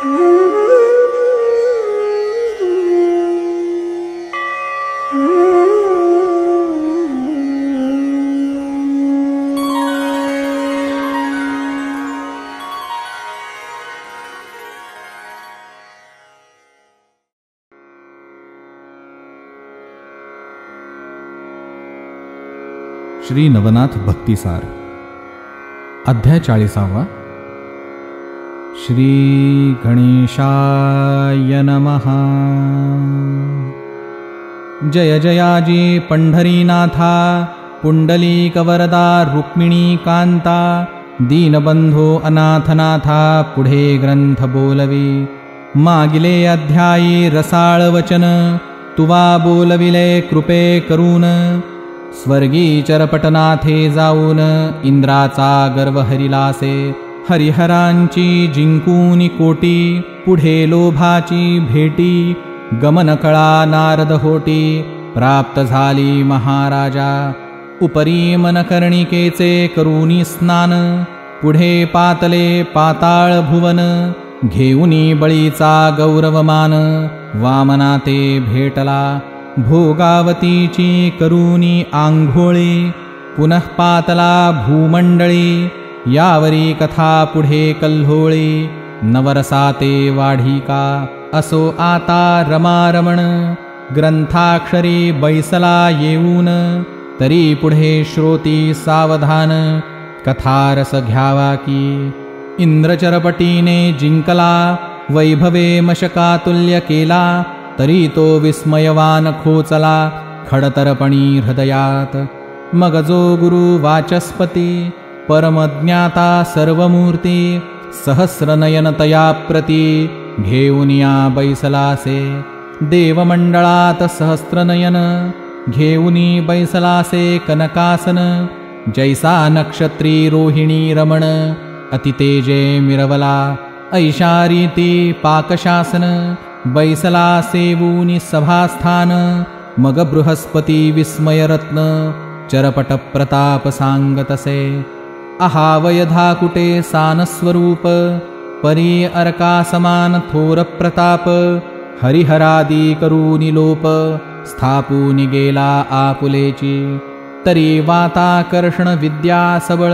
श्री नवनाथ भक्तिसार अध्याय 40. श्री गणेशाय नमः. जय जयाजी पंढरीनाथा, पुंडलीकवरदा रुक्मिणी कांता, दीनबंधो अनाथनाथा, पुढे ग्रंथ बोलवी. मागिले अध्यायी रसाळ वचन, तुवा बोलविले कृपे करून. स्वर्गी चरपटनाथे जाऊन, इंद्राचा गर्व हरिलासे. हरिहरांची जिंकूनी कोटी, पुढे लोभाची भेटी. गमन कळा नारद होटी, प्राप्त झाली महाराजा. उपरी मनकर्णिकेचे करूनी स्नान, पुढे पातले पाताळ भुवन. घेऊनी बळीचा गौरवमान, वामना ते भेटला. भोगावतीची करूनी आंघोळी, पुनः पातला भूमंडळी. यावरी कथा पुढे कल्होळी, नवरसाते वाढिका. असो आता रमारमण, ग्रंथाक्षरी बैसला येऊन. तरी पुढे श्रोती सावधान, कथारस घ्यावा की. इंद्रचरपटीने जिंकला, वैभवे मशकातुल्य केला. तरी तो विस्मयवान खोचला, खडतरपणी हृदयात. मग जो गुरु वाचस्पती, परमज्ञाता सर्वमूर्ती. सहस्रनयन तया प्रती, घेऊनिया बैसलासे. देवमंडळात सहस्रनयन, घेऊनी बैसलासे कनकासन. जैसा नक्षत्री रोहिणी रमण, अतितेजे मिरवला. ऐशारीती पाकशासन, बैसला सेवूनी सभास्थान. मग बृहस्पती विस्मयरत्न, चरपट प्रताप सांगतसे. अहावयधा कुटे सानस्वरूप, परी अर्का समान थोर प्रताप. हरिहरादी करूनी लोप, स्थापूनी गेला आपुलेची. तरी वाताकर्षण विद्या सबळ,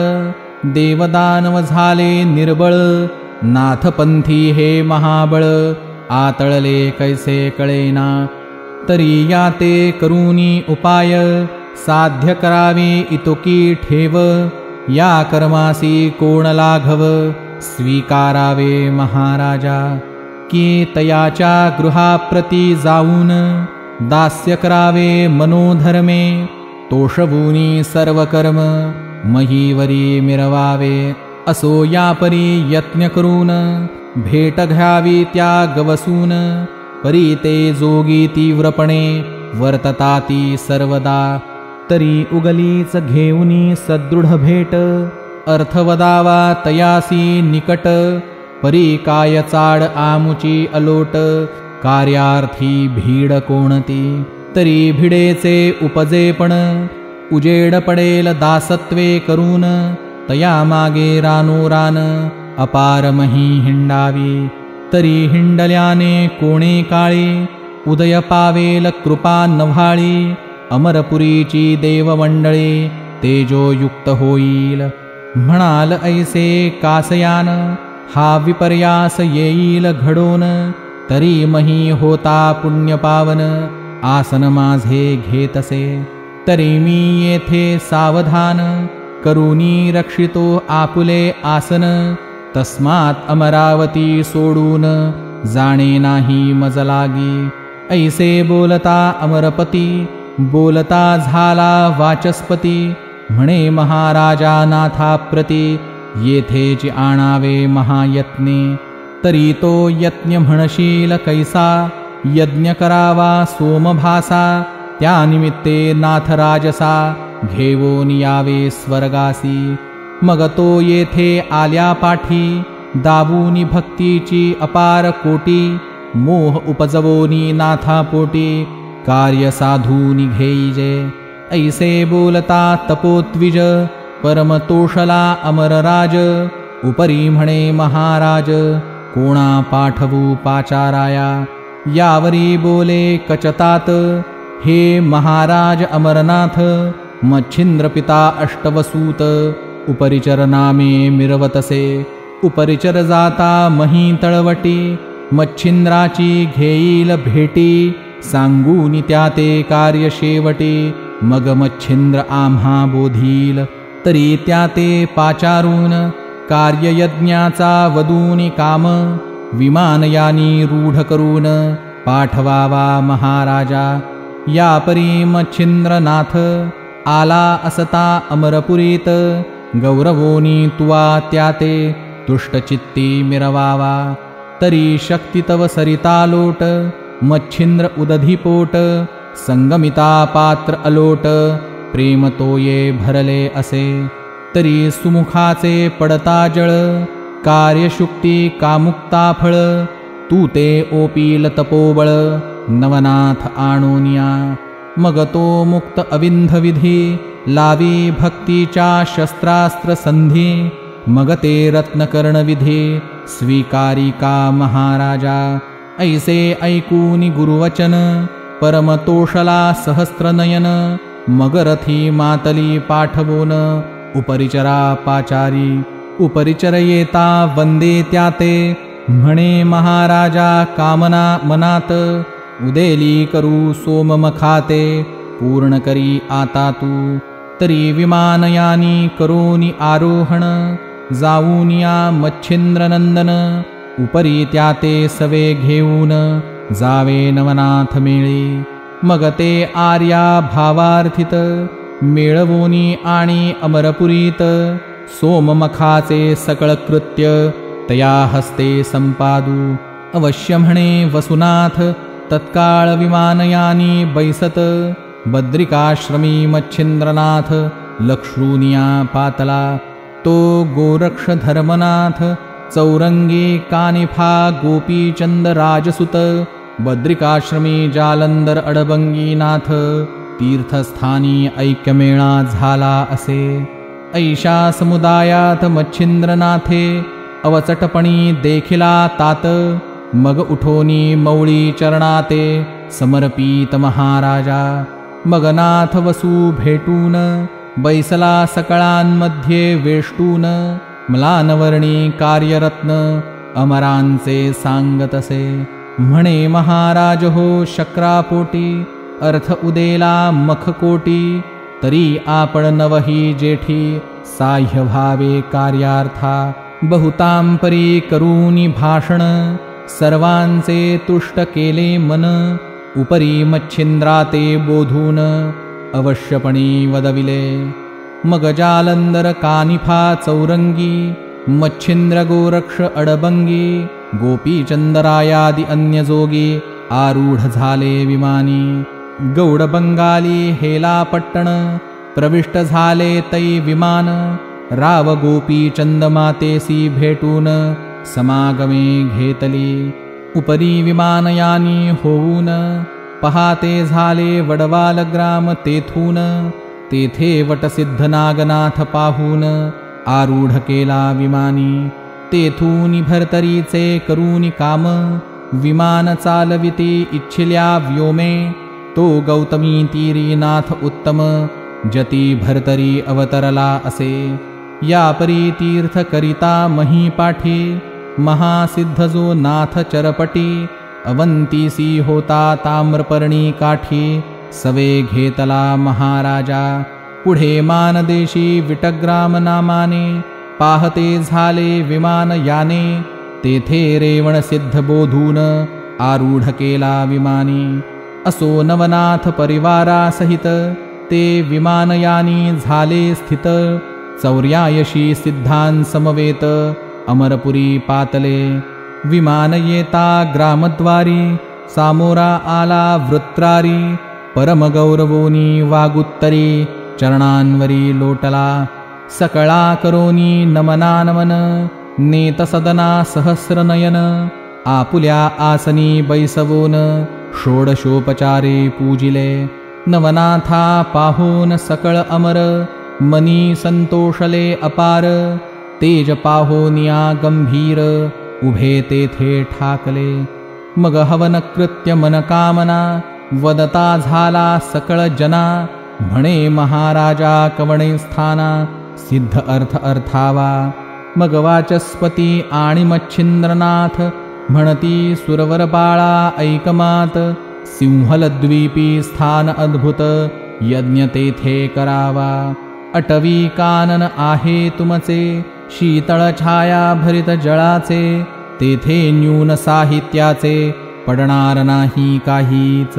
देवदानव झाले निर्बळ. नाथपंथी हे महाबळ, आतळले कैसे कळेना. तरी या ते करूनी उपाय, साध्य करावे इतोकी ठेव. या कर्मासी कोण लाघव, स्वीकारावे महाराजा. की तयाच्या गृहाप्रती जाऊन, दास्य करावे मनोधर्मे. तोषवूनी सर्व कर्म, महीवरी मिरवावे. असो यापरी यत्न करून, भेट घ्यावी त्या गवसून. परी ते जोगी तीव्रपणे, वर्तताती सर्वदा. तरी उगलीच घेऊनी सदृढ भेट, अर्थवदावा तयासी निकट. परी काय चाड आमुची अलोट, कार्यार्थी भीड कोणती. तरी भिडेचे उपजेपण, उजेड पडेल दासत्वे करून. तया मागे रानोरान, अपारमही हिंडावी. तरी हिंडल्याने कोणे काळी, उदय पावेल कृपा नव्हाळी. अमरपुरीची देवमंडळी, तेजोयुक्त होईल. म्हणाल ऐसे कासयान, हा विपर्यास येईल घडोन. तरी मही होता पुण्यपावन, आसन माझे घेतसे. तरी मी येथे सावधान, करूनी रक्षितो आपुले आसन. तस्मात् अमरावती सोडून, जाणे नाही मज लागी. ऐसे बोलता अमरपती, बोलता झाला वाचस्पती. म्हणे महाराजा नाथाप्रती, येथेची आणावे महायत्ने. तरी तो यज्ञ म्हणशील कैसा, यज्ञ करावा सोमभासा. त्यानिमित्ते नाथराजसा, घेऊन यावे स्वर्गासी. मग तो येथे आल्या पाठी, दावूनी भक्तीची अपार कोटी. मोह उपजवोनी नाथापोटी, कार्य साधूनी घेईजे. ऐसे बोलता तपोत्विज, परमतोषला अमरराज. उपरी म्हणे महाराज, कोणा पाठवू पाचाराया. यावरी बोले कचतात, हे महाराज अमरनाथ, मच्छिंद्र पिता अष्टवसूत, उपरिचर नामे मिरवतसे. उपरिचर जाता मही तळवटी, मच्छिंद्राची घेईल भेटी. सांगूनी त्या ते कार्य शेवटी, मग मच्छिंद्र आम्हा बोधील. तरी त्या ते पाचारून, कार्ययज्ञाचा वदूनी काम. विमानयानी रूढ करून, पाठवावा महाराजा. या परी मच्छिंद्रनाथ, आला असता अमरपुरीत. गौरवोनी तुवा त्या ते, तुष्टचित्ती मिरवावा. तरी शक्ती तव सरिता लोट, मच्छिंद्र उदधिपोट. संगमिता पात्र अलोट, प्रेम तोये भरले असे. तरी सुमुखाचे पडता जळ, कार्यशुक्ती कामुक्ता फळ. तू ते ओपील तपोबळ, नवनाथ आणोनिया. मग तो मुक्त अविंध विधी, लावी भक्तीच्या शस्त्रास्त्र संधी. मग ते रत्नकर्ण विधी, स्वीकारिका महाराजा. ऐसे ऐकूनी गुरुवचन, परमतोषला सहस्त्रनयन. मग रथी मातली पाठवून, उपरिचरा पाचारी. उपरिचर येता वंदे त्या ते, म्हणे महाराजा कामना मनात. उदेली करू सोममखाते, पूर्ण करी आता तू. तरी विमानयानी करोनी आरोहण, जाऊनिया मच्छिंद्रनंदन. उपरी त्या ते सवे घेऊन, जावे नवनाथ मेळी. मग ते आर्या भावार्थित, मेळवोनी आणि अमरपुरीत. सोममखाचे सकळ कृत्य, तया हस्ते संपादू. अवश्य म्हणे वसुनाथ, तत्काळ विमानयानी बैसत. बद्रिकाश्रमी मच्छिंद्रनाथ, लक्ष्रूनिया पातला. तो गोरक्ष धर्मनाथ, चौरंगी कानिफा गोपीचंद राजसुत. बद्रिकाश्रमी जालंदर अडबंगीनाथ, तीर्थस्थानी ऐक्यमेळा झाला असे. ऐशा समुदायात मच्छिंद्रनाथे, अवचटपणी देखिला तात. मग उठोनी मौळी चरणाते, समर्पित महाराजा. मग नाथ वसू भेटून, बैसला सकळांमध्ये वेष्टून. म्लानवर्णी कार्यरत्न, अमरांचे सांगतसे. म्हणे महाराज हो शक्रापोटी, अर्थ उदेला मखकोटी. तरी आपण नवही जेठी, साह्य व्हावे कार्यार्था. बहुतांपरी करूनी भाषण, सर्वांचे तुष्ट केले मन. उपरी मच्छिंद्राते बोधून, अवश्यपणी वदविले. मग जालंदर कानिफा चौरंगी, मच्छिंद्र गोरक्ष अडबंगी. गोपीचंदरायादि अन्य जोगी, आरूढ झाले विमानी. गौड बंगाली हेलापट्टण, प्रविष्ट झाले तै विमान. राव गोपीचंद मातेसी भेटून, समागमे घेतली. उपरी विमानयानी होऊन, पहाते झाले वडवाल ग्राम तेथून. तेथे वटसिद्ध नागनाथ पाहून, आरूढ केला विमानी. तेथूनी भरतरीचे करूनी काम, विमान चालविते इच्छिल्या व्योमे. तो गौतमी तीरी नाथ उत्तम, जती भरतरी अवतरला असे. या परी तीर्थ करिता महीपाठी, महासिद्ध जो नाथ चरपटी. अवंतीसी होता ताम्रपर्णी काठी, सवे घेतला महाराजा. पुढे मानदेशी विटग्राम नामाने, पाहते झाले विमान याने. तेथे रेवण सिद्ध बोधून, आरूढ केला विमानी. असो नवनाथ परिवारा सहित, ते विमानयानी झाले स्थित. 84 सिद्धां समवेत, अमरपुरी पातले. विमान येता ग्रामद्वारी, सामोरा आला वृत्रारी. परमगौरवोनी वागुत्तरी, चरणांवरी लोटला. सकळा करोनी नमना नमन, नेत सदना सहस्रनयन. आपुल्या आसनी बैसवोन, षोडशोपचारे पूजिले. नवनाथा पाहून सकळ अमर, मनी संतोषले अपार. तेज पाहोनिया गंभीर, उभे तेथे ठाकले. मग हवन कृत्य मनकामना वदता झाला सकळ जना. म्हणे महाराजा कवणे स्थाना सिद्ध अर्थ अर्थावा. मग वाचस्पती आणि मच्छिंद्रनाथ म्हणती सुरवर बाळा ऐकमात. सिंहलद्वीपी स्थान अद्भुत यज्ञ तेथे करावा. अटवी कानन आहे तुमचे शीतळ छाया भरित जळाचे. तेथे न्यून साहित्याचे पडणार नाही काहीच.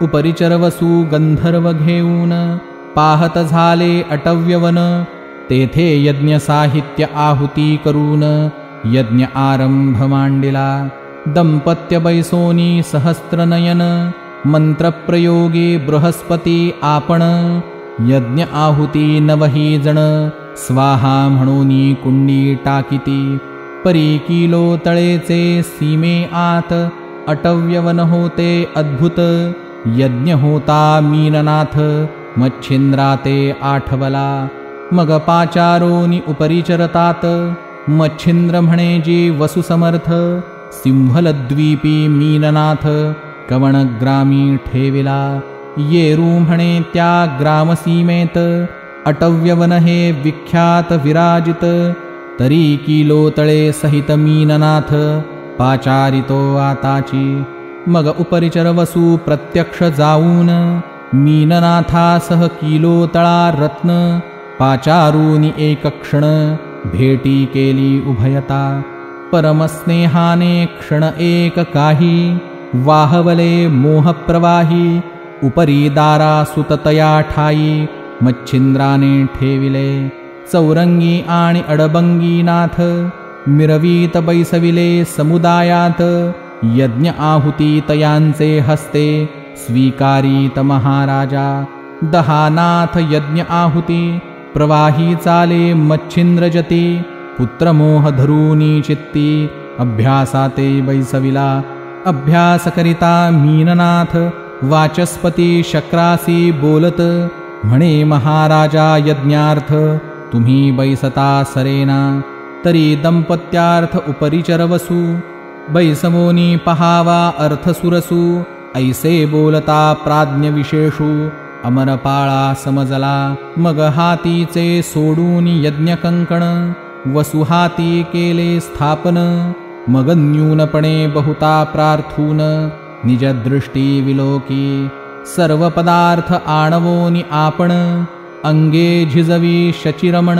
उपरिचरवसू गंधर्व घेऊन पाहत झाले अटव्यवन. तेथे यज्ञ साहित्य आहुती करून यज्ञ आरंभ मांडिला. दंपत्य बैसोनी सहस्त्रनयन मंत्रप्रयोगे बृहस्पती आपण. यज्ञ आहुती नवही जण स्वाहा म्हणूनी कुंडी टाकिती. परी किलो तळेचे सीमे आत अटव्यवन होते अद्भुत. यज्ञ होता मीननाथ मच्छिंद्राते आठवला. मग पाचारोनी उपरिचरतात मच्छिंद्र म्हणे जी वसुसमर्थ. सिंहलद्वीपी मीननाथ कवणग्रामी ठेविला. येरू म्हणे त्या ग्रामसीमेत अटव्यवन हे विख्यात विराजित. तरी किलो तळे सहित मीननाथ पाचारितो आताची. मग उपरिचर वसू प्रत्यक्ष जाऊन मीननाथासह किलो तळा रत्न. पाचारूनी एक क्षण भेटी केली उभयता. परमस्नेहाने क्षण एक काही वाहवले मोहप्रवाही. उपरी दारा सुततया ठाई मच्छिंद्राने ठेविले. चौरंगी आणि अडबंगी नाथ मिरवीत बैसविले समुदायात. यज्ञ आहुती तयांचे हस्ते स्वीकारीत महाराजा. 10 नाथ यज्ञ आहुती प्रवाही चाले मच्छिंद्रजती. पुत्रमोह धरूनी चित्ती अभ्यासाते बैसविला. अभ्यास करिता मीननाथ वाचस्पती शक्रासी बोलत. म्हणे महाराजा यज्ञार्थ तुम्ही बैसता सरेना. तरी दंपत्यार्थ उपरिचरवसू बैसवोनी पहावा अर्थ सुरसू. ऐसे बोलता प्राज्ञ विशेषू अमरपाळा समजला. मग हातीचे सोडून यज्ञकंकण वसुहाती केले स्थापन. मग न्यूनपणे बहुता प्रार्थून निजदृष्टी विलोकी. सर्व पदार्थ आणवोनी आपण अंगे झिजवी शचिरमण.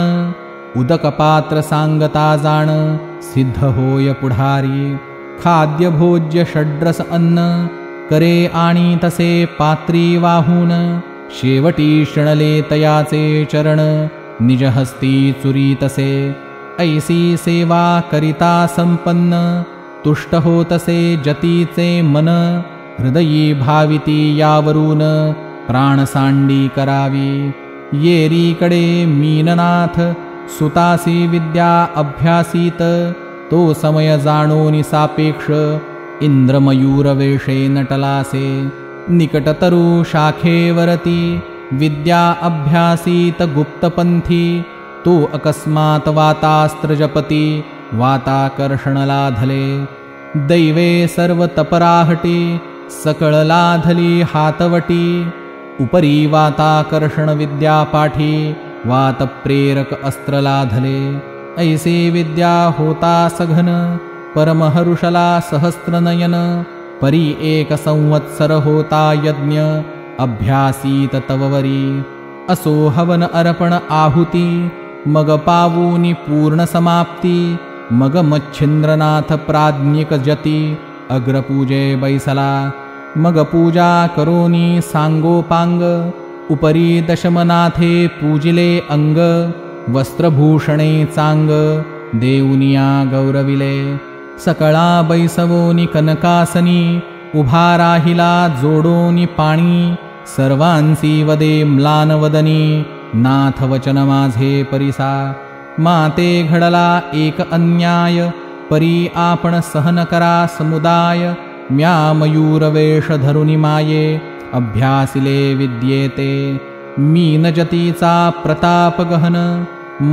उदकपात्र सांगता जाण सिद्ध होय पुढारी. खाद्य भोज्य षड्रस अन्न करे आणि तसे पात्री वाहून. शेवटी शणले तयाचे चरण निजहस्ती चुरी तसे. ऐसी सेवा करिता संपन्न तुष्ट होतसे जतीचे मन. हृदयी भाविती यावरून प्राणसांडी करावी. येरीकडे मीननाथ सुतासी विद्या अभ्यासीत. तो समय जाणोनी सापेक्ष इंद्रमयूरवेषे नटलासे. निकटतरु शाखेवरती विद्या अभ्यासीत गुप्तपंथी. तो अकस्मात वातास्त्रजपती वाताकर्षण लाधले. दैवे सर्व तपराहटी सकळ लाधली हातवटी. उपरी वाताकर्षण विद्या पाठी वात प्रेरक अस्त्र लाधले. ऐसे विद्या होता सघन परमहरुषला सहस्त्रनयन. परी 1 संवत्सर होता यज्ञ अभ्यासीत तववरी. असो हवन अर्पण आहुती मग पावूनी पूर्ण समाप्ती. मग मच्छिंद्रनाथ प्राज्ञिक जती अग्रपूजे बैसला. मग पूजा करोनी सांगोपांग. उपरी दशमनाथे पूजिले अंग. वस्त्रभूषणे चांग देऊनिया गौरविले. सकळा बैसवोनी कनकासनी. उभा राहिला जोडोनी पाणी. सर्वांसी वदे म्लानवदनी नाथ वचन माझे परिसा. माते घडला एक अन्याय परी आपण सहन करा समुदाय. म्या मयूरवेष धरुनी माये अभ्यासिले विद्येते. मीनजतीचा प्रताप गहन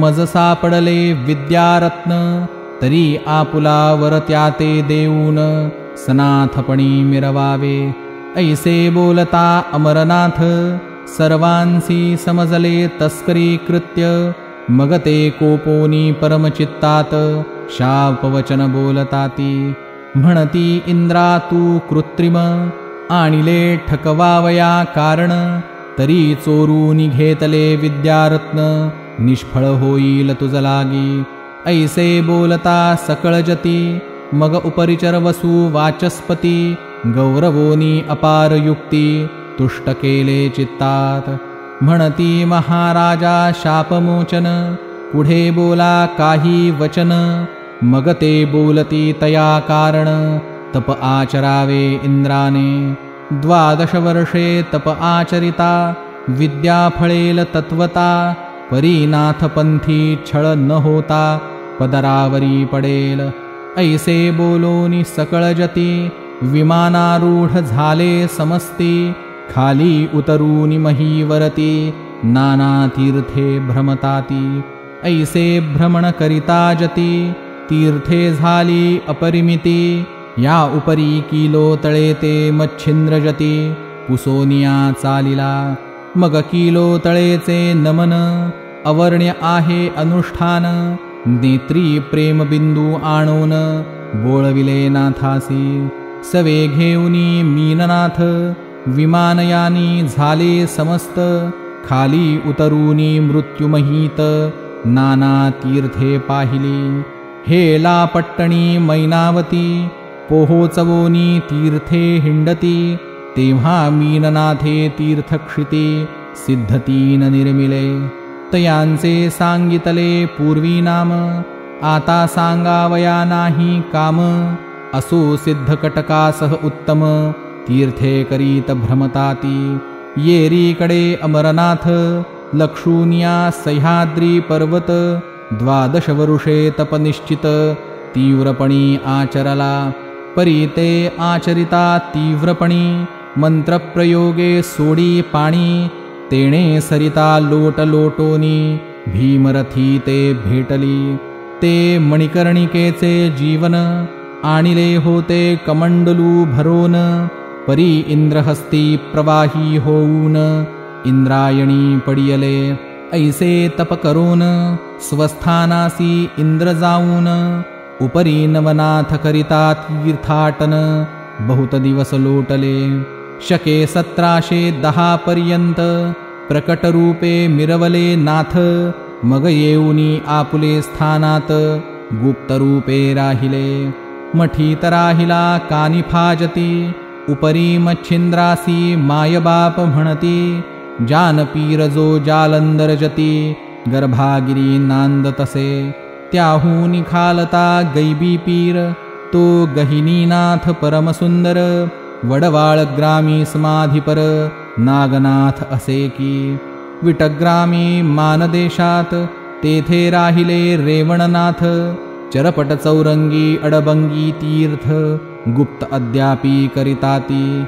मज सापडले विद्यारत्न. तरी आपुला वरत्या ते देऊन सनाथपणी मिरवावे. ऐसे बोलता अमरनाथ सर्वांसी समजले तस्करी कृत्य. मग ते कोपोनी परमचित्तात शापवचन बोलताती. म्हणती इंद्रा तू कृत्रिम आणिले ठकवावया कारण. तरी चोरून घेतले विद्यारत्न निष्फळ होईल तुझ लागी. ऐसे बोलता सकळ जती मग उपरिचर वसू वाचस्पती. गौरवोनी अपार युक्ती तुष्ट केले चित्तात. म्हणती महाराजा शापमोचन पुढे बोला काही वचन. मग ते बोलती तया कारण तप आचरावे इंद्राने. 12 वर्षे तप आचरिता विद्या फळेल तत्वता. परीनाथपंथी छळ न होता पदरावरी पडेल. ऐसे बोलोनी सकळ जती विमानारूढ झाले समस्ती. खाली उतरूनी महीवरती नाना तीर्थे भ्रमताती. ऐसे भ्रमण करिता जती तीर्थे झाली अपरिमिती. या उपरी किलो तळे ते मच्छिंद्र जती पुसोनिया चालिला. मग किलो तळेचे नमन अवर्ण्य आहे अनुष्ठान. नेत्री प्रेमबिंदू आणून बोळविले नाथासी. सवे घेऊनी मीननाथ विमानयानी झाले समस्त. खाली उतरूनी मृत्युमहीत नाना तीर्थे पाहिली. हेला पट्टणी मैनावती पोहोचवोनी तीर्थे हिंडती. तेव्हा मीननाथे तीर्थक्षिती सिद्धतीन निर्मिले. तयांचे सांगितले पूर्वी नाम आता सांगावया नाही काम. असो सिद्धकटकासह उत्तम तीर्थे करीत भ्रमताती. येरीकडे अमरनाथ लक्षूनिया सह्याद्री पर्वत. 12 वर्षे तपनिश्चित तीव्रपणी आचरला. परी ते आचरिता तीव्रपणी मंत्रप्रयोगे सोडी पाणी. तेणे सरिता लोट लोटोनी भीमरथी ते भेटली. ते मणिकर्णिकेचे जीवन आणिले होते कमंडलू भरोन. परी इंद्रहस्ती प्रवाही होऊन इंद्रायणी पडियले. ऐसे तप करून स्वस्थानासी इंद्र जाऊन. उपरी नवनाथ करिता तीर्थाटन बहुत दिवस लोटले. शके 1710 पर्यंत प्रकटरूपे मिरवले नाथ. मग येऊनी आपुले स्थानात गुप्तरूपे राहिले. मठीत राहिला कानिफाजती. उपरी मच्छिंद्रासी मायबाप म्हणती. जानपीर जो जालंदर जती गर्भागिरी नांद तसे. त्याहून खालता गैबी पीर तो गहिनीनाथ परमसुंदर. वडवाळ ग्रामी समाधिपर नागनाथ असे की. विटग्रामी मानदेशात तेथे राहिले रेवणनाथ. चरपट चौरंगी अडबंगी तीर्थ गुप्त अद्यापी करिताती.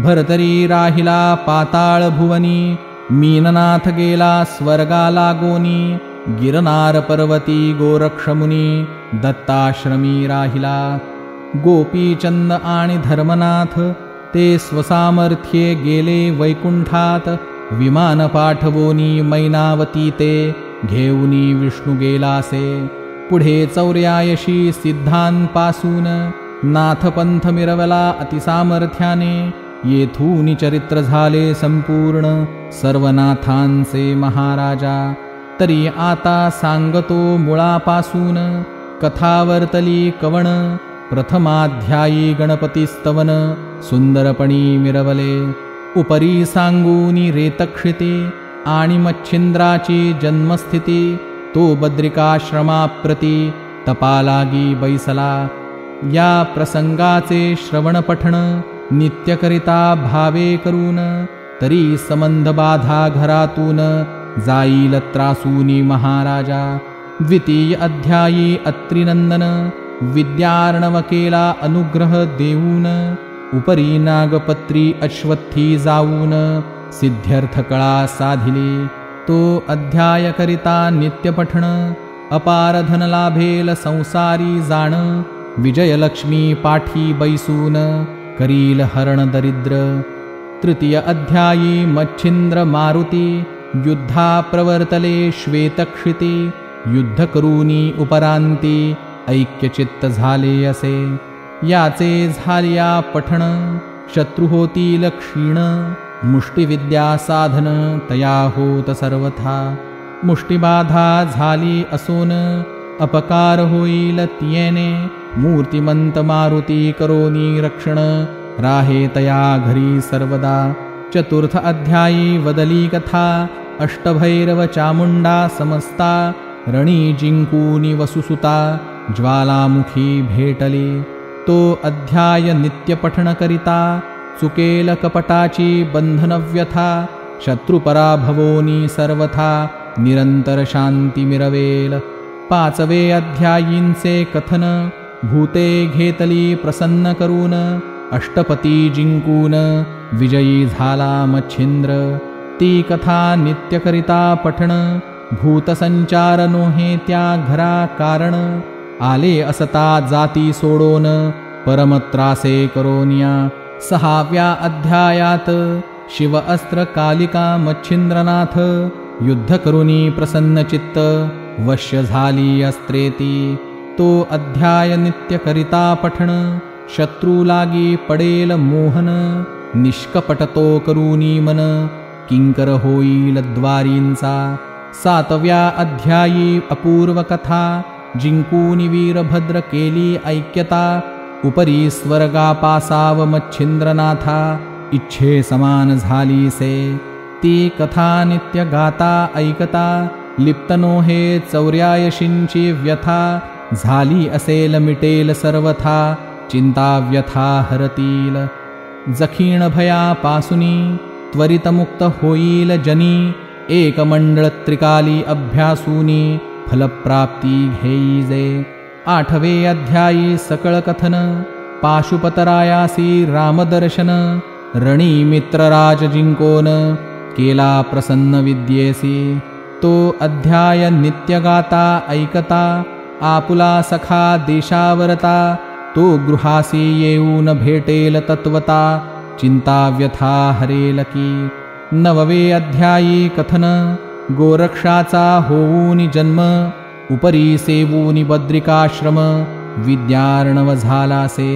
भरतरी राहिला पाताळ भुवनी. मीननाथ गेला स्वर्गा लागोनी. गिरनार पर्वती गोरक्षमुनी दत्ताश्रमी राहिला. गोपीचंद आणि धर्मनाथ ते स्वसामर्थ्ये गेले वैकुंठात. विमान पाठवोनी मैनावती ते घेऊनी विष्णू गेलासे. पुढे 84 सिद्धांपासून नाथपंथ मिरवला अतिसामर्थ्याने. येथून चरित्र झाले संपूर्ण सर्वनाथांचे महाराजा. तरी आता सांगतो मुळापासून कथावर्तली कवण. प्रथमाध्यायी गणपतीस्तवन सुंदरपणी मिरवले. उपरी सांगूनी रेतक्षिती आणि मच्छिंद्राची जन्मस्थिती. तो बद्रिकाश्रमाप्रती तपालागी बैसला. या प्रसंगाचे श्रवण पठण नित्यकरिता भावे करून. तरी संबंध बाधा घरातून जाईल त्रासूनी महाराजा. द्वितीय अध्यायी अत्रिनंदन विद्यार्णव केला अनुग्रह देऊन. उपरी नागपत्री अश्वत्थी जाऊन सिद्ध्यर्थ कळा साधिली. तो अध्याय करिता नित्यपठण अपार धन लाभेल संसारी जाण, विजयलक्ष्मी पाठी बैसून करील हरण दरिद्र। तृतीय अध्यायी मच्छिंद्र मारुती, युद्धा प्रवर्तले श्वेतक्षिती, युद्ध करूनी उपरांती ऐक्यचित्त झाले असे। याचे झालिया पठण, शत्रु होतील क्षीण, मुष्टिविद्या साधन तया होत सर्वथा। मुष्टिबाधा झाली असून अपकार होईल तियेने, मूर्तिमंत मारुती करोनी रक्षण, राहे तया घरी सर्वदा। चतुर्थ अध्यायी वदली कथा, अष्टभैरव चामुंडा समस्ता, रणी जिंकूनी वसुसुता ज्वालामुखी भेटली। तो अध्याय नित्य पठण करिता, चुकेल कपटाची बंधनव्यथा, शत्रुपराभवोनी सर्वथा निरंतर शांती मिरवेल। पाचवे अध्यायींचे कथन, भूते घेतली प्रसन्न करून, अष्टपती जिंकून विजयी झाला मच्छिंद्र। ती कथा नित्यकरिता पठण, भूतसंचार नोहे त्या घरा कारण, आले असता जाती सोडोन परमत्रासे करोनिया। सहाव्या अध्यायात शिव अस्त्र कालिका मच्छिंद्रनाथ, युद्ध करुनी प्रसन्न चित्त वश्य झाली अस्त्रेती। तो अध्याय नित्य करिता पठण, शत्रु लागी पडेल मोहन, निष्कपटतो करुनी मन किंकर होईल द्वारींचा। सातव्या अध्यायी अपूर्व कथा, जिंकूनी वीरभद्र केली ऐक्यता, उपरी स्वर्गा पासाव मच्छिंद्रनाथा, इच्छे समान झाली से। ती कथा नित्य गाता ऐकता, लिप्तनो हे चौर्यायशींची व्यथा, झाली असेल मिटेल सर्वथा, चिंता व्यथा हरतील। जखीण भयापासुनी त्वरित मुक्त होईल जनी, एक मंडळ त्रिकाली अभ्यासूनी फलप्राप्ती घेईजे। आठवे अध्यायी सकळ कथन, पाशुपतरायासी रामदर्शन, रणी मित्रराज जिंकोन केला प्रसन्न विद्येसी। तो अध्याय नित्य गाता ऐकता, आपुला सखा देशावरता, तो गृहासी येऊन भेटेल तत्वता, चिंता व्यथा हरेल की। नववे अध्यायी कथन, गोरक्षाचा होऊनी जन्म, उपरी सेवूनी बद्रिकाश्रम, विद्यार्णव झालासे।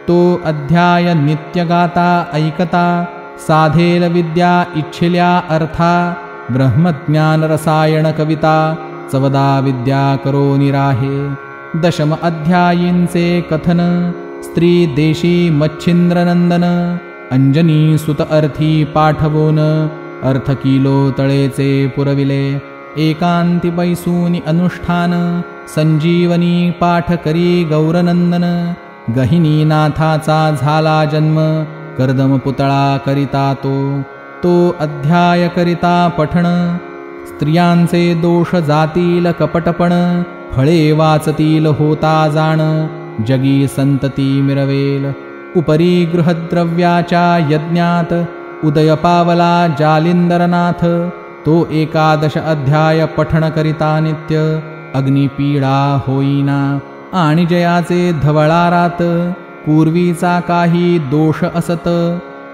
तो अध्याय नित्य गाता ऐकता, साधेल विद्या इच्छिल्या अर्था, ब्रह्मज्ञान रसायन कविता, चवदा विद्या करोनी राहे। दशम अध्यायींचे कथन, स्त्री देशी मच्छिंद्रनंदन, अंजनी सुत अर्थी पाठवून अर्थ किलो तळेचे पुरविले। एकांती बैसूनी अनुष्ठान, संजीवनी पाठ करी गौरनंदन, गहिनी नाथाचा झाला जन्म, कर्दम पुतळा करिता तो अध्याय करिता पठण। स्त्रियांचे दोष जातील कपटपण, फळे वाचतील होता जाण, जगी संतती मिरवेल। उपरी गृहद्रव्याच्या यज्ञात, उदय पावला जालिंदरनाथ, तो एकादश अध्याय पठण करिता नित्य अग्निपीडा होईना। आणि जयाचे धवळारात, पूर्वीचा काही दोष असत,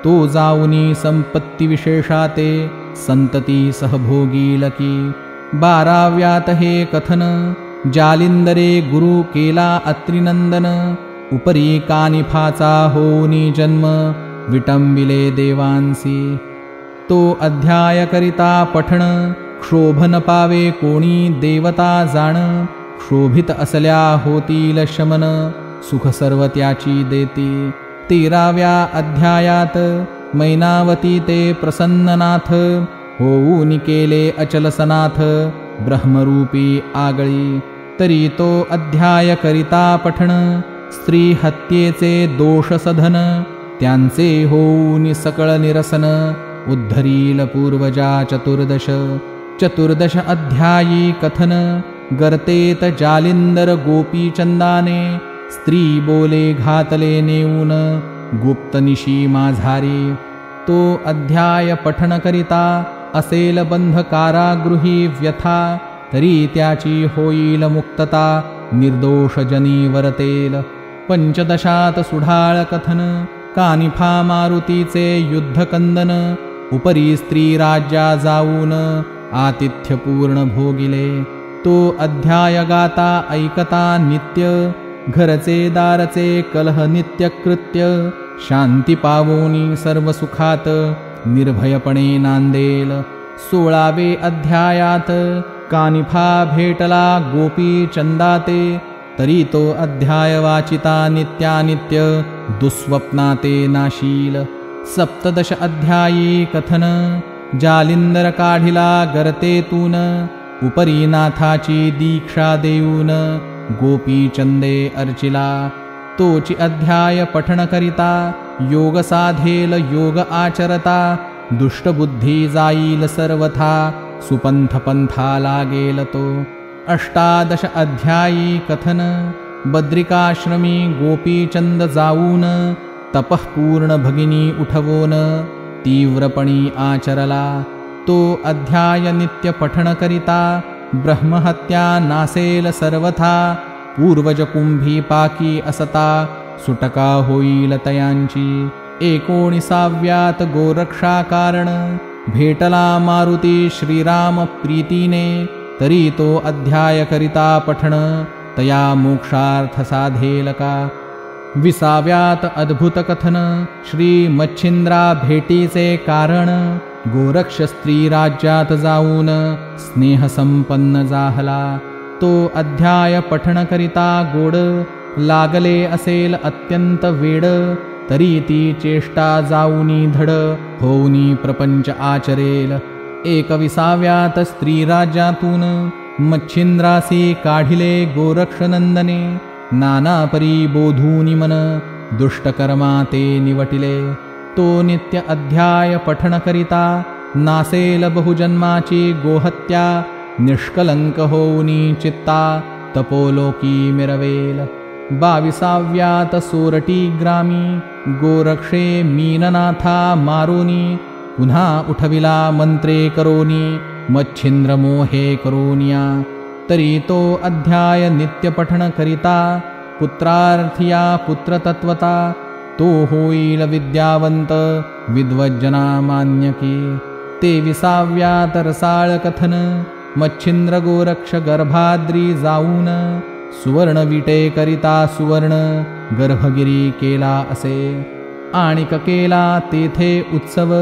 तो जाऊनी संपत्ती विशेषाते संतती सहभोगील की। बाराव्यात हे कथन, जालिंदरे गुरु केला अत्रिनंदन, उपरी कानिफाचा होऊनी जन्म, विटंबिले देवांसी। तो अध्याय करिता पठण, क्षोभन पावे कोणी देवता जाण, क्षोभित असल्या होतील शमन, सुख सर्व त्याची देती। 13व्या अध्यायात मैनावती ते प्रसन्ननाथ, होऊनी केले अचल सनाथ, ब्रह्मरूपी आगळी। तरी तो अध्याय करिता पठण, स्त्री हत्येचे दोष सधन, त्यांचे होऊनी सकळ निरसन, उद्धरील पूर्वजा चतुर्दश। 14 अध्यायी कथन, गर्तेत जालिंदर गोपीचंदाने, स्त्री बोले घातले नेऊन, गुप्तनिशी माझारी। तो अध्याय पठन करिता, असेल बंध कारागृही व्यथा, तरी त्याची होईल मुक्तता, निर्दोष जनी वरतेल. 15 सुढाळ कथन, कानिफा मारुतीचे युद्धकंदन. उपरी स्त्री राज्या जाऊन, आतिथ्य पूर्ण भोगिले. तो अध्याय गाता ऐकता नित्य, घरचे दारचे कलह नित्य कृत्य. शांती पावोनी सर्व सुखात, निर्भयपणे नांदेल. 16वे अध्यायात कानिफा भेटला गोपी चंदाते. तरी तो अध्याय वाचिता नित्यानित्य, दुःस्वप्नाते नाशील. 17 अध्यायी कथन, जालिंदर काढिला गर्तेतून. उपरी नाथाची दीक्षा देऊन, गोपी चंदे अर्चिला. तोची अध्याय पठण करिता, योग साधेल योग आचरता. दुष्टबुद्धी जाईल सर्वथा, सुपंथ पंथा लागेल तो. 18 अध्यायी कथन, बद्रिकाश्रमी गोपीचंद जाऊन. तपःपूर्ण भगिनी उठवोन, तीव्रपणी आचरला. तो अध्याय नित्य पठण करिता, ब्रह्महत्या नासेल सर्वथा. पूर्वज कुंभी पाकी असता, सुटका होईल तयांची. 19व्यात गोरक्षा कारण, भेटला मारुती श्रीराम प्रीतीने. तरी तो अध्याय करिता पठण, तया मोक्षार्थ साधेल का. 20व्यात अद्भुत कथन, श्री मच्छिंद्रा भेटीचे कारण. गोरक्ष स्त्री राज्यात जाऊन, स्नेह संपन्न जाहला. तो अध्याय पठण करिता गोड, लागले असेल अत्यंत वेड. तरी ती चेष्टा जाऊनी धड, होऊनी प्रपंच आचरेल. 21व्यात स्त्री राज्यातून, मच्छिंद्रासी काढिले गोरक्षनंदने. नानापरी बोधूनी मन, दुष्टकर्मा ते निवटिले. तो नित्य अध्याय पठण करिता, नासेल बहुजन्माची गोहत्या. निष्कलंक होऊनी चित्ता, तपोलोकी मिरवेल. 22व्यात सोरटी ग्रामी, गोरक्षे मीननाथा मारोनी. पुन्हा उठविला मंत्रे करोनी, मच्छिंद्र मोहे करोनिया. तरी तो अध्याय नित्य पठण करिता, पुत्रार्थिया पुत्रतत्वता. तो होईल विद्यावंत, विद्वज्जना मान्यकी. 23व्यात रसाळ कथन, मच्छिंद्र गोरक्ष गर्भाद्री जाऊन. सुवर्ण विटे करिता सुवर्ण, गर्भगिरी केला असे. आणिक केला तेथे उत्सव,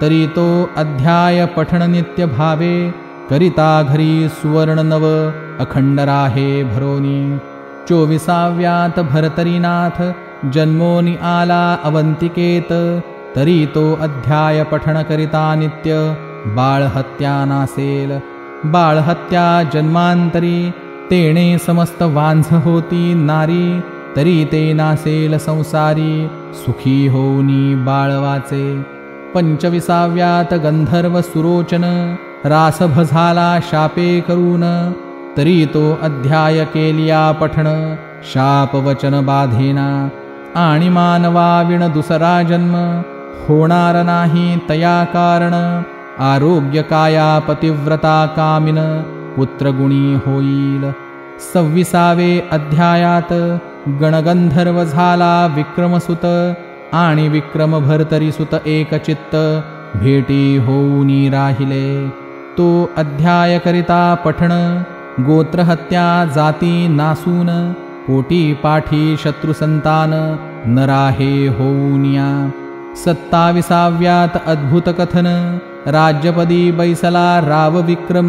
तरी तो अध्याय पठण नित्य भावे. करिता घरी सुवर्ण नव, अखंड राहे भरोनी. 24व्यात भरतरीनाथ, जन्मोनी आला अवंतिकेत. तरी तो अध्याय पठण करिता नित्य, बाळहत्या नासेल. बाळहत्या जन्मांतरी, तेणे समस्त वांझ होती नारी. तरी ते नासेल संसारी, सुखी होऊनी बाळवाचे. 25व्यात गंधर्व सुरोचन, रासभ झाला शापे करून. तरी तो अध्याय केलिया पठण, शाप वचन बाधेना. आणि मानवा विण दुसरा जन्म, होणार नाही तया कारण. आरोग्य काया पतिव्रता कामिन, पुत्रगुणी होईल. 26वे अध्यायात गणगंधर्व झाला विक्रमसुत. आणि विक्रम भर्तरीसुत एकचित्त, भेटी होऊनी राहिले. तो अध्याय करिता पठण, गोत्रहत्या जाती नासून. पोटी पाठी शत्रुसंतान, नराहे होऊनिया. 27व्यात अद्भुत कथन, राज्यपदी बैसला राव विक्रम.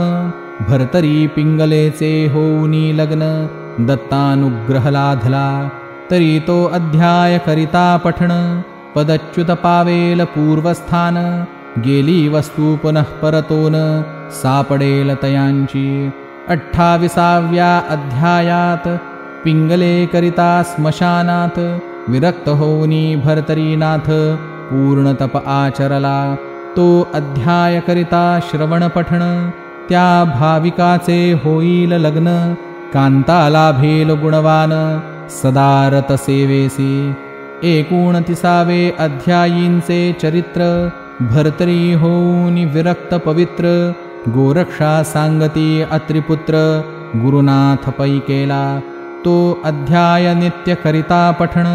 भर्तरी पिंगलेचे होऊनी लग्न, दत्तानुग्रह लाधला. तरी तो अध्याय करिता पठण, पदच्युत पावेल पूर्वस्थान. गेली वस्तू पुनः परतोन, सापडेल तयांची. 28व्या अध्यायात पिंगले करिता स्मशानात. विरक्त होऊनी भर्तरीनाथ, पूर्ण तप आचरला. तो अध्याय करिता श्रवण पठण, त्या भाविकाचे होईल लग्न. कांता लाभेल गुणवान, सदारत सेवेसी. 29वे अध्यायींचे चरित्र, भर्तरी होऊनी विरक्त पवित्र. गोरक्षा सांगती अत्रिपुत्र गुरुनाथ पै केला. तो अध्याय नित्य करिता पठण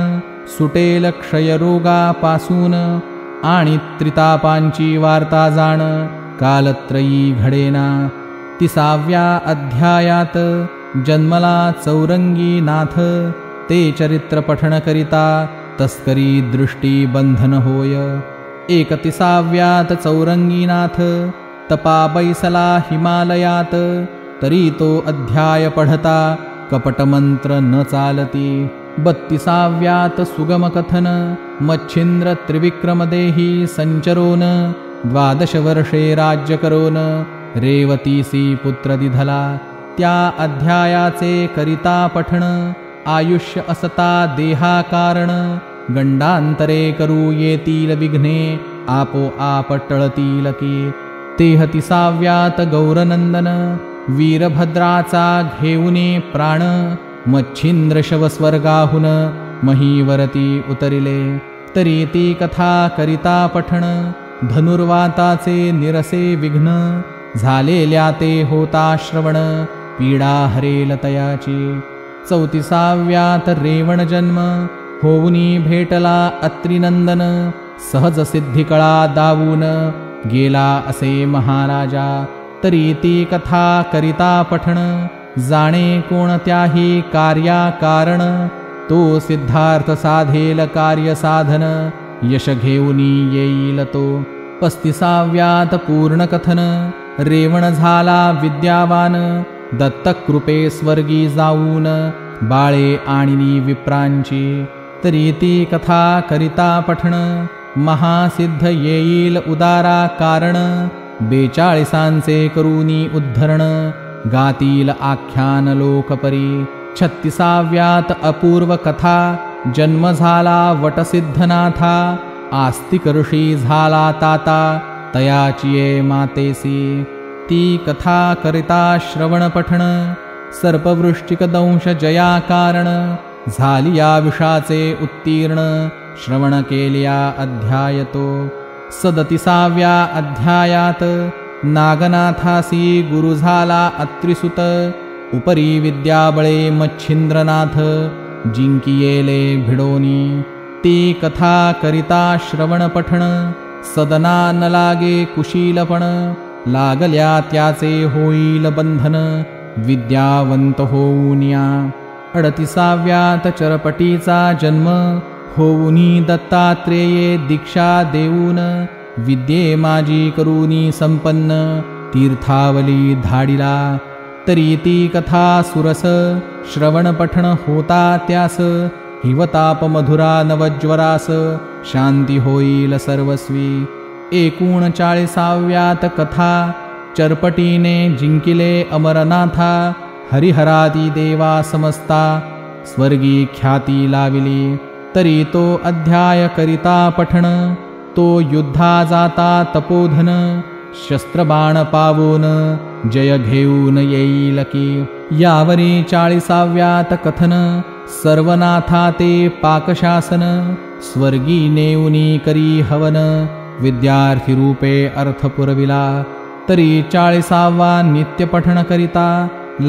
सुटेल क्षयरोगापासून आणि त्रितापांची वार्ता जाण कालत्रयी घडेना. 30व्या अध्यायात जन्मला चौरंगी नाथ ते चरित्र पठण करिता तस्करी दृष्टी बंधन होय. 31व्यात चौरंगीनाथ तपा बैसला हिमालयात तरी तो अध्याय पढता कपटमंत्र न चालती. 32व्यात सुगम कथन मच्छिंद्र त्रिविक्रमदेही संचरोन 12 वर्षे राज्य करोन रेवतीसी पुत्र दिधला. त्या अध्यायाचे करिता पठण आयुष्य असता देहा कारण गंडांतरे करू येतील विघ्ने आपोआप टळतील की. 33व्यात गौरनंदन वीरभद्राचा घेऊने प्राण मच्छिंद्र शवस्वर्गाहून महीवरती उतरिले. तरी ती कथा करिता पठण धनुर्वाताचे निरसे विघ्न झालेल्या ते होता श्रवण पीडा हरेल तयाची. 34व्यात रेवण जन्म होऊनी भेटला अत्रिनंदन सहज सिद्धी कळा दावून गेला असे महाराजा. तरी ती कथा करिता पठण जाणे कोणत्याही कार्या कारण तो सिद्धार्थ साधेल कार्य साधन यश घेऊनी येईल तो. 35व्यात पूर्ण कथन रेवण झाला विद्यावान दत्तकृपे स्वर्गी जाऊन बाळे आणिनी विप्रांची. तरी ती कथा करिता पठण महासिद्ध येईल उदारा कारण 42 करूनी उद्धरण गातील आख्यान लोकपरी. 36व्यात अपूर्व कथा जन्म झाला वटसिद्धनाथा आस्तिक ऋषी झाला ताता तयाचिये मातेसी. ती कथा करिता श्रवण पठण सर्पवृष्टिक दंश जया कारण झाली या विषाचे उत्तीर्ण श्रवण केल्या अध्यायतो. 37व्या अध्यायात नागनाथासी गुरु झाला अत्रिसुत उपरी विद्याबळे मच्छिंद्रनाथ जिंकियेले भिडोनी. ती कथा करिता श्रवण पठण सदना न लागे कुशीलपण लागल्या त्याचे होईल बंधन विद्यावंत होऊनिया. 38व्यात चरपटीचा जन्म होऊनी दत्तात्रेये दीक्षा देऊन विद्ये माजी करूनी संपन्न तीर्थावली धाडिला. तरी ती कथा सुरस श्रवण पठण होता त्यास हिवताप मधुरा नवज्वरास शांती होईल सर्वस्वी. 39व्यात कथा चरपटीने जिंकिले अमरनाथा हरिहरादी देवा समस्ता स्वर्गी ख्याती लाविली. तरी तो अध्याय करिता पठण तो युद्धा जाता तपोधन शस्त्रबाण पावून जय घेऊन येईल की. यावरी 40व्यात कथन सर्वनाथा ते पाकशासन स्वर्गी नेऊनी करी हवन विद्यार्थी रूपे अर्थ पुरविला. तरी 40वा नित्य पठण करिता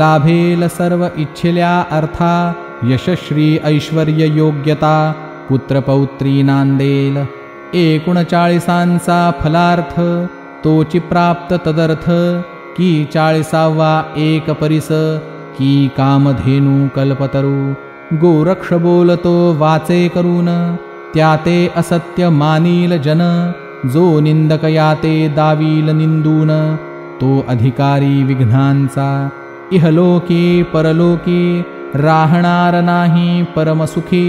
लाभेल सर्व इच्छिल्या अर्था यशश्री ऐश्वर्य योग्यता पुत्रपौत्री नांदेल. 39चा फलार्थ तोची प्राप्त तदर्थ की 40वा एक परिस की कामधेनू कल्पतरू. गोरक्ष बोलतो वाचे करून त्याते असत्य मानील जन जो निंदक याते दावील निंदून तो अधिकारी विघ्नांचा. इहलोकी परलोकी राहणार नाही परमसुखी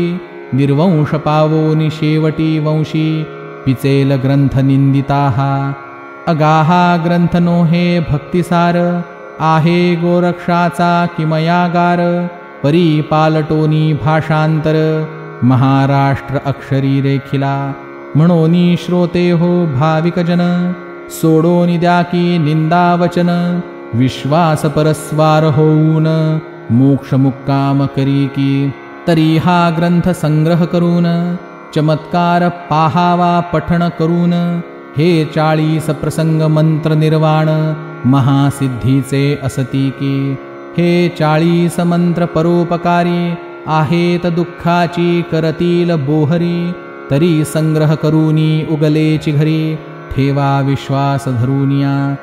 निर्वंश पावोनी शेवटी वंशी पिचेल ग्रंथ निंदिताहा. अगाहा ग्रंथ नोहे भक्तिसार आहे गोरक्षाचा किमयागार परी पालटोनी भाषांतर महाराष्ट्र अक्षरी रेखिला. म्हणोनी श्रोते हो भाविक जन सोडोनी द्या की निंदावचन विश्वास परस्वार होऊन मोक्ष मुक्काम करी की. तरी हा ग्रंथ संग्रह करून चमत्कार पाहावा पठण करून हे 40 प्रसंग मंत्र निर्वाण महासिद्धीचे असती की. हे 40 मंत्र परोपकारी, आहेत दुःखाची करतील बोहरी. तरी संग्रह करूनी उगलेची घरी, ठेवा विश्वास धरूनिया.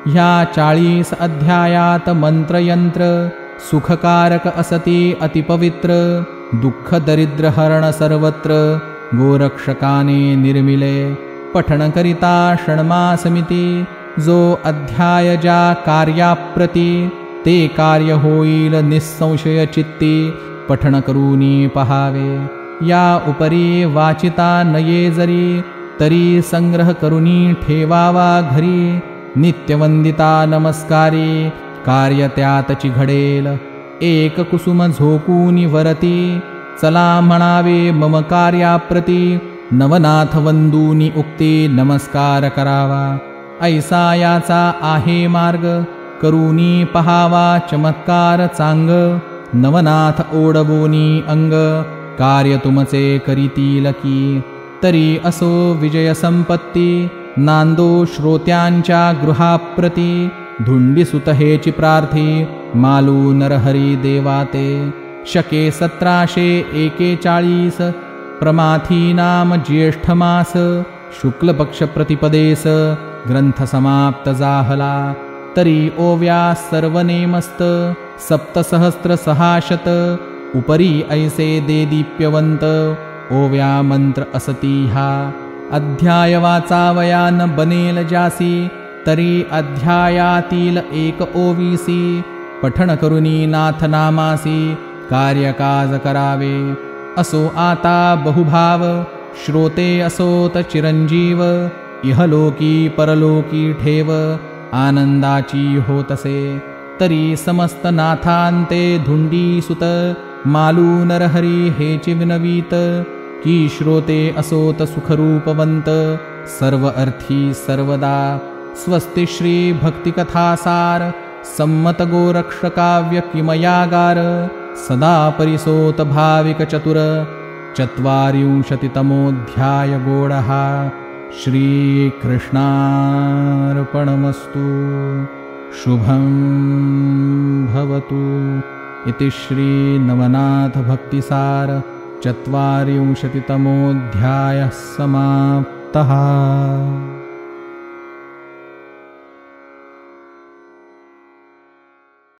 ह्या 40 अध्यायात मंत्रयंत्र, सुखकारक असती अतिपवित्र. दुःख दरिद्र हरण सर्वत्र, गोरक्षकाने निर्मिले. पठण करिता षण्मासमिती, जो अध्याय ज्या कार्याप्रती. ते कार्य होईल निसंशय चित्ती, पठण करूनी पहावे. या उपरी वाचिता नये जरी, तरी संग्रह करूनी ठेवावा घरी. नित्यवंदिता नमस्कारी, कार्य त्यातची घडेल. एक कुसुम झोकूनी वरती, चला म्हणावे मम कार्याप्रती. नवनाथ वंदूनी उक्ती, नमस्कार करावा. ऐसा याचा आहे मार्ग, करूनी पहावा चमत्कार चांग. नवनाथ ओढवोनी अंग, कार्य तुमचे करीतील की. तरी असो विजय संपत्ती, नांदो श्रोत्यांच्या गृहाप्रती. धुंडीसुत हेची प्रार्थी, मालू नरहरी देवाते. शके 1741, प्रमाथी नाम ज्येष्ठ मास. शुक्ल पक्ष प्रतिपदेस, ग्रंथ समाप्त जाहला. तरी ओव्या सर्वनेमस्त, 7,600 उपरी ऐसे दे दीप्यवंत. ओव्या मंत्र असती हा, अध्याय वाचावयान बनेल जासी. तरी अध्यायातील एक ओवीसी, पठण करुनी नाथ नामासी. कार्यकाज करावे, असो आता बहुभाव. श्रोते असोत चिरंजीव, इहलोकी परलोकी ठेव. आनंदाची होतसे, तरी समस्त नाथांते धुंडीसुत. मालू नरहरी हेची विनवीत, की श्रोते असोत सुखरूपवंत. सर्व अर्थी सर्वदा, स्वस्ति श्री भक्तिकथासार. सम्मत गोरक्षकाव्य किमयागार, सदा परिसोत भाविक चतुर. 44तमोऽध्याय गोडः. श्रीकृष्णार्पणमस्तु. शुभं भवतु. इति श्री नवनाथ भक्तिसार 44तमोऽध्यायः समाप्तः.